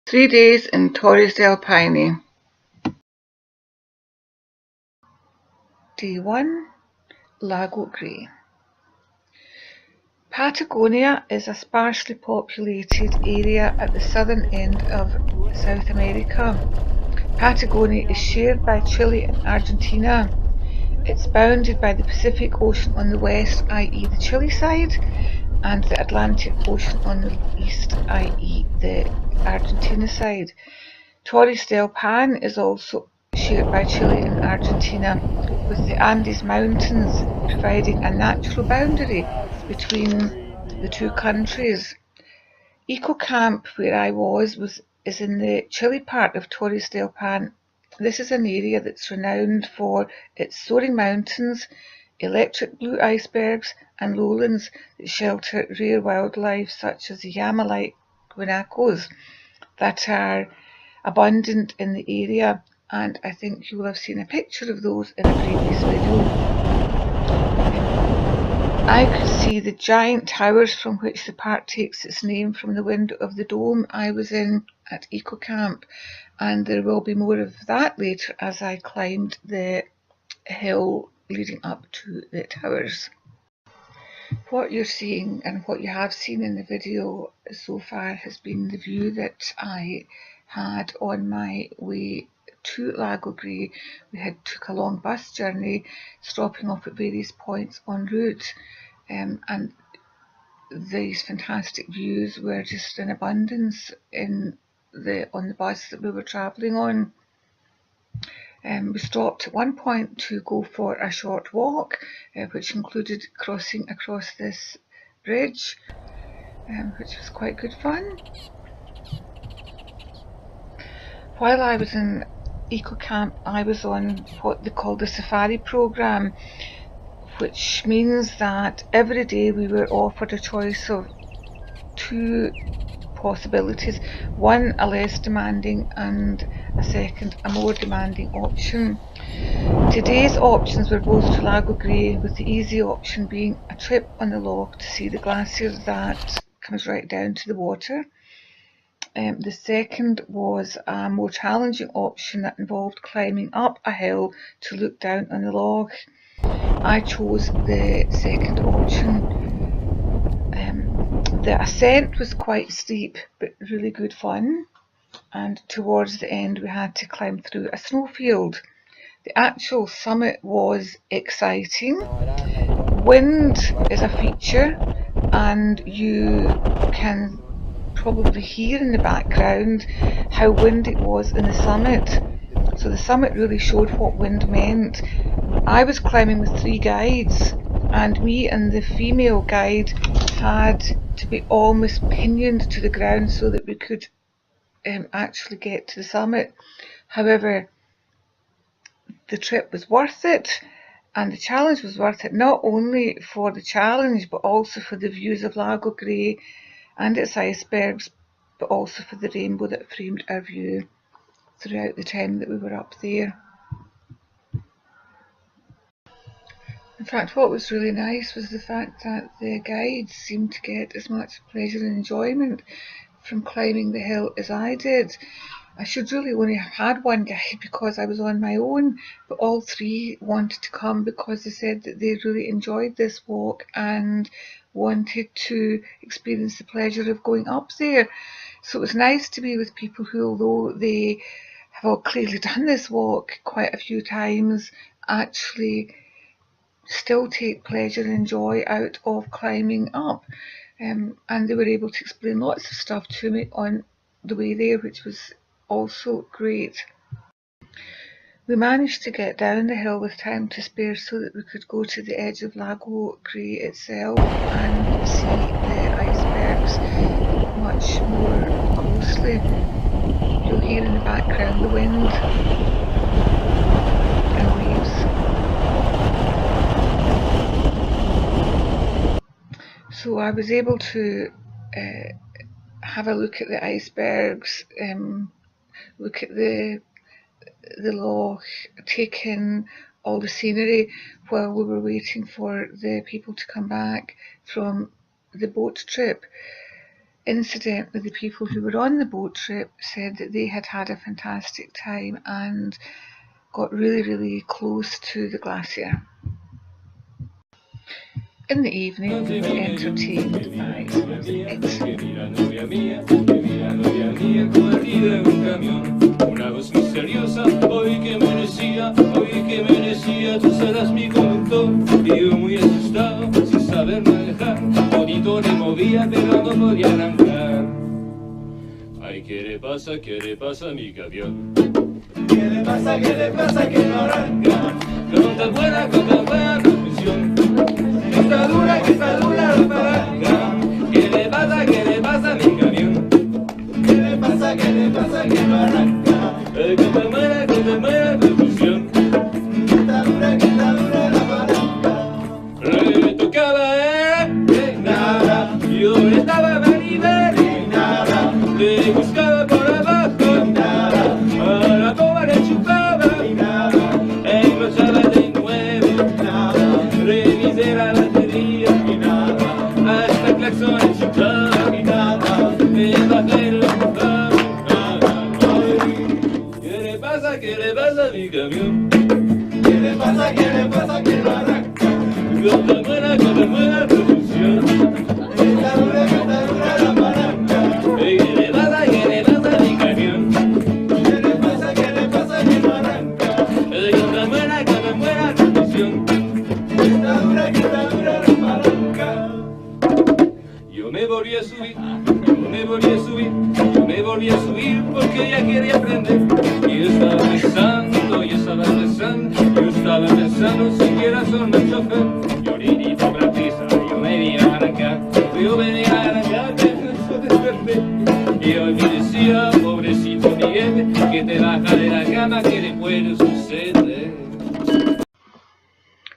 3 days in Torres del Paine. Day 1, Lago Grey. Patagonia is a sparsely populated area at the southern end of South America. Patagonia is shared by Chile and Argentina. It's bounded by the Pacific Ocean on the west, i.e. the Chile side, and the Atlantic Ocean on the east, i.e. the Argentina side. Torres del Paine is also shared by Chile and Argentina, with the Andes Mountains providing a natural boundary between the two countries. Eco Camp, where I was is in the Chile part of Torres del Paine. This is an area that's renowned for its soaring mountains, electric blue icebergs and lowlands that shelter rare wildlife such as the llama-like guanacos that are abundant in the area, and I think you will have seen a picture of those in a previous video. I could see the giant towers from which the park takes its name from the window of the dome I was in at Eco Camp, and there will be more of that later as I climbed the hill leading up to the towers. What you're seeing and what you have seen in the video so far has been the view that I had on my way to Lago Grey. We had took a long bus journey, stopping off at various points en route, and these fantastic views were just in abundance on the bus that we were travelling on. We stopped at one point to go for a short walk, which included crossing across this bridge, which was quite good fun. While I was in Eco Camp, I was on what they call the safari program, which means that every day we were offered a choice of two possibilities, one a less demanding and a second a more demanding option. Today's options were both to Lago Grey, with the easy option being a trip on the log to see the glacier that comes right down to the water. The second was a more challenging option that involved climbing up a hill to look down on the log. I chose the second option. The ascent was quite steep but really good fun, and towards the end we had to climb through a snowfield. The actual summit was exciting. Wind is a feature, and you can probably hear in the background how windy it was in the summit. So the summit really showed what wind meant. I was climbing with 3 guides, and me and the female guide had to be almost pinioned to the ground so that we could actually get to the summit. However, the trip was worth it, and the challenge was worth it, not only for the challenge but also for the views of Lago Grey and its icebergs, but also for the rainbow that framed our view throughout the time that we were up there. In fact, what was really nice was the fact that the guides seemed to get as much pleasure and enjoyment from climbing the hill as I did. I should really only have had one guide because I was on my own, but all 3 wanted to come because they said that they really enjoyed this walk and wanted to experience the pleasure of going up there. So it was nice to be with people who, although they have all clearly done this walk quite a few times, actually still take pleasure and joy out of climbing up. And they were able to explain lots of stuff to me on the way there, which was also great. We managed to get down the hill with time to spare so that we could go to the edge of Lago Grey itself and see the icebergs much more closely. You'll hear in the background the wind and waves. So I was able to have a look at the icebergs, look at the log, take in all the scenery while we were waiting for the people to come back from the boat trip. Incidentally, the people who were on the boat trip said that they had had a fantastic time and got really close to the glacier. In the evening, we were entertained by some music. Una voz misteriosa, oí que merecía, tú serás mi conductor. Y yo muy asustado, sin saber manejar, bonito me movía, pero no podía arrancar. Ay, ¿qué le pasa, mi gavión? ¿Qué le pasa, que no arranca? Con tan buena transmisión, que está dura la palanca. ¿Qué le pasa, mi gavión? ¿Qué le pasa, que no arranca? Con tan buena transmisión, que está dura la palanca. Le tocaba nada, yo estaba venida y nada, le buscaba por abajo y nada, a la coba le chupaba y nada, engrochaba de nuevo y nada, revisé la batería y nada, hasta el claxon le chupaba y nada, me bajé lo mojaba y nada. ¿Qué le pasa a mi camión? ¿Qué le pasa, que no arranca? Con tan buena producción, está dura la palanca. ¿Qué le pasa a mi camión? ¿Qué le pasa, que no arranca? Con tan buena producción, está dura la palanca. Yo me volví a subir porque ya quería aprender. Y yo estaba pensando siquiera son un chofer. Yo listo para prisa, yo me venía a arrancar, pero eso desperté. Y hoy me decía, pobrecito Miguel, que te baja de la cama, que le puede suceder.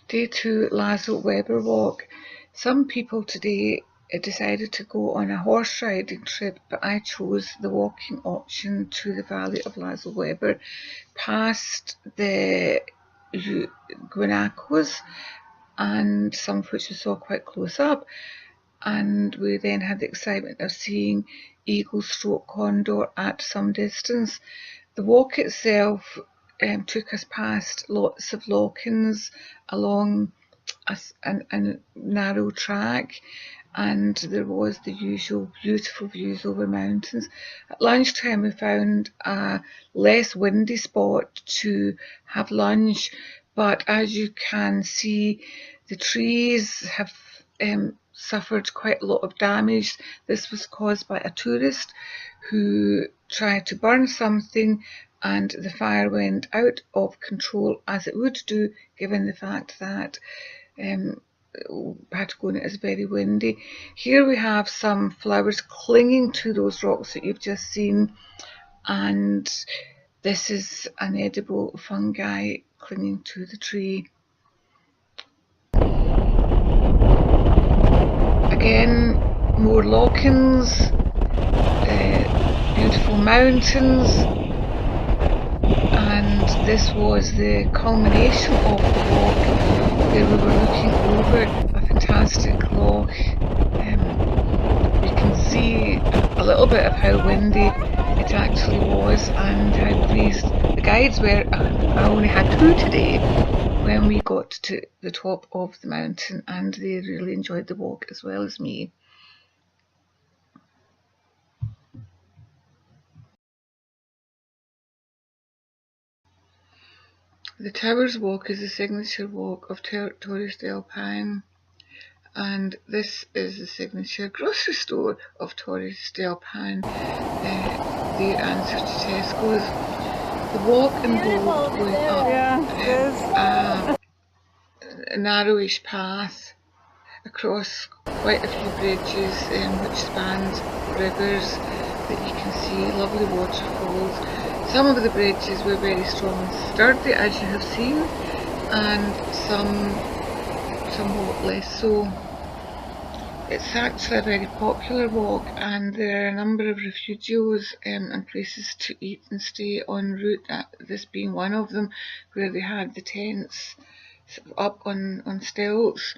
Day 2 Lazo Weber walk. Some people today decided to go on a horse riding trip, but I chose the walking option to the valley of Lazo Weber, past the guanacos, and some of which we saw quite close up. And we then had the excitement of seeing eagle stroke condor at some distance. The walk itself took us past lots of lock-ins along a narrow track, and there was the usual beautiful views over mountains. At lunchtime we found a less windy spot to have lunch, but as you can see, the trees have suffered quite a lot of damage. This was caused by a tourist who tried to burn something, and the fire went out of control, as it would do given the fact that Patagonia is very windy. Here we have some flowers clinging to those rocks that you've just seen, and this is an edible fungi clinging to the tree. Again, more lock-ins, beautiful mountains, and this was the culmination of the walk, where we were looking over a fantastic loch. You can see a little bit of how windy it actually was and how pleased the guides were. I only had 2 today when we got to the top of the mountain, and they really enjoyed the walk as well as me. The Towers Walk is the signature walk of Torres del Paine, and this is the signature grocery store of Torres del Paine, their answer to Tesco's. The walk involved going up a narrowish path across quite a few bridges which spanned rivers that you can see, lovely waterfalls. Some of the bridges were very strong and sturdy, as you have seen, and some somewhat less so. It's actually a very popular walk, and there are a number of refugios and places to eat and stay en route, this being one of them, where they had the tents up on stilts.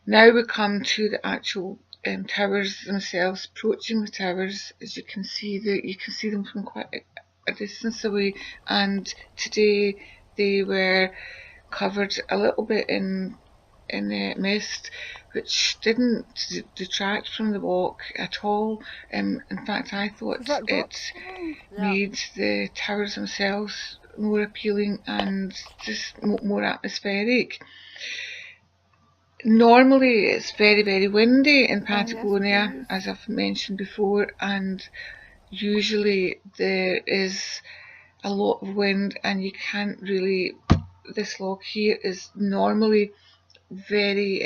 Now we come to the actual towers themselves, approaching the towers. As you can see, them from quite a distance away, and today they were covered a little bit in mist, which didn't detract from the walk at all. In fact, I thought it made the towers themselves more appealing and just more atmospheric. Normally it's very, very windy in Patagonia, as I've mentioned before, and usually there is a lot of wind and you can't really, this log here is normally very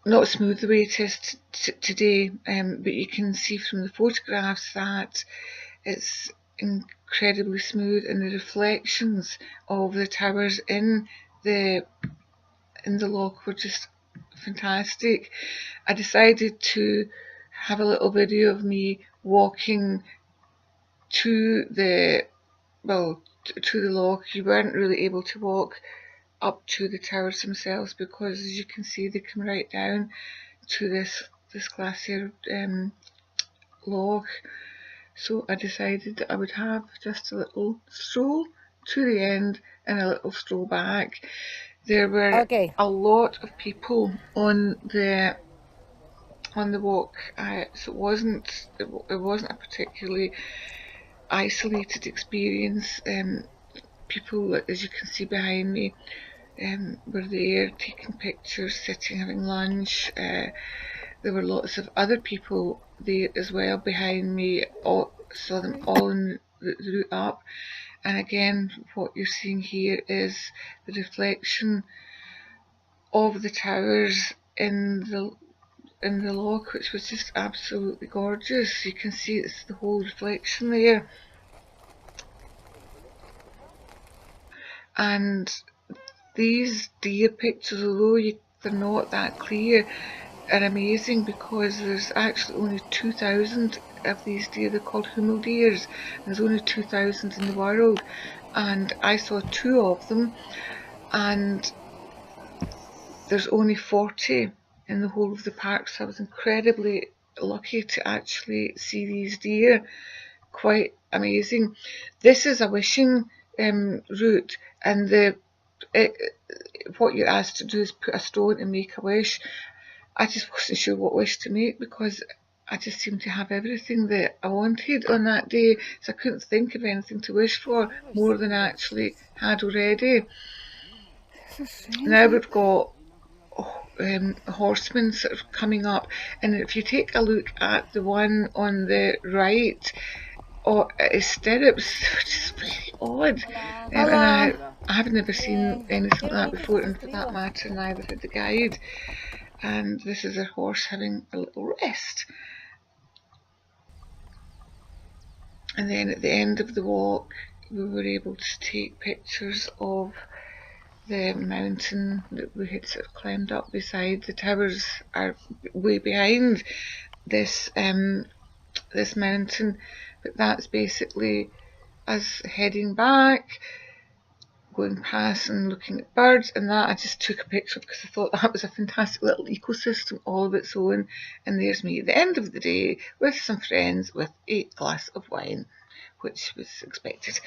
not smooth the way it is today, but you can see from the photographs that it's incredibly smooth, and the reflections of the towers in the loch were just fantastic. I decided to have a little video of me walking to the loch. You weren't really able to walk up to the towers themselves because, as you can see, they come right down to this glacier log. So I decided that I would have just a little stroll to the end and a little stroll back. There were a lot of people on the walk, so it wasn't a particularly isolated experience. People, as you can see behind me, were there taking pictures, sitting, having lunch. There were lots of other people there as well behind me. Saw them all in the route up. And again, what you're seeing here is the reflection of the towers in the loch, which was just absolutely gorgeous. You can see it's the whole reflection there. And these deer pictures, although they're not that clear, are amazing because there's actually only 2,000 of these deer. They're called hummel deers. There's only 2,000 in the world, and I saw 2 of them, and there's only 40 in the whole of the park, so I was incredibly lucky to actually see these deer. Quite amazing. This is a wishing route, and what you're asked to do is put a stone and make a wish. I just wasn't sure what wish to make because I just seemed to have everything that I wanted on that day, so I couldn't think of anything to wish for more than I actually had already. Now we've got horsemen sort of coming up, and if you take a look at the one on the right, his stirrups were just very odd, and I have never seen anything like that before, and for that matter neither had the guide. And this is a horse having a little rest. And then at the end of the walk we were able to take pictures of the mountain that we had sort of climbed up beside. The towers are way behind this this mountain, but that's basically us heading back, going past and looking at birds, and that I just took a picture because I thought that was a fantastic little ecosystem all of its own. And there's me at the end of the day with some friends with a glass of wine, which was expected.